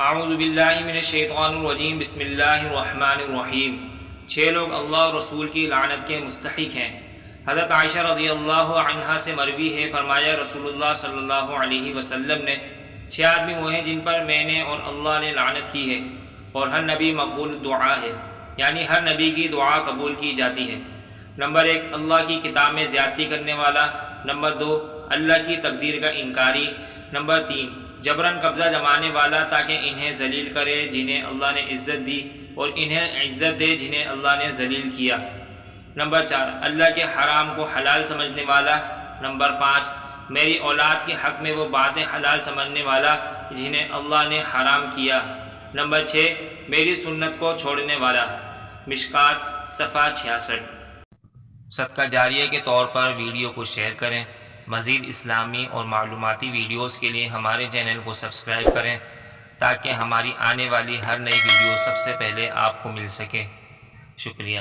اعوذ باللہ من الشیطان الرجیم بسم اللہ الرحمن الرحیم۔ 6 لوگ اللہ اور رسول کی لعنت کے مستحق ہیں۔ حضرت عائشہ رضی اللہ عنہا سے مروی ہے، فرمایا رسول اللہ صلی اللہ علیہ وسلم نے 6 آدمی وہ ہیں جن پر میں نے اور اللہ نے لعنت کی ہے، اور ہر نبی مقبول دعا ہے، یعنی ہر نبی کی دعا قبول کی جاتی ہے۔ نمبر 1، اللہ کی کتاب میں زیادتی کرنے والا۔ نمبر 2، اللہ کی تقدیر کا انکاری۔ نمبر 3، جبراً قبضہ جمانے والا تاکہ انہیں ذلیل کرے جنہیں اللہ نے عزت دی، اور انہیں عزت دے جنہیں اللہ نے ذلیل کیا۔ نمبر 4، اللہ کے حرام کو حلال سمجھنے والا۔ نمبر 5، میری اولاد کے حق میں وہ باتیں حلال سمجھنے والا جنہیں اللہ نے حرام کیا۔ نمبر 6، میری سنت کو چھوڑنے والا۔ مشکات صفحہ 66۔ صدقہ جاریہ کے طور پر ویڈیو کو شیئر کریں۔ مزید اسلامی اور معلوماتی ویڈیوز کے لیے ہمارے چینل کو سبسکرائب کریں تاکہ ہماری آنے والی ہر نئی ویڈیو سب سے پہلے آپ کو مل سکے۔ شکریہ۔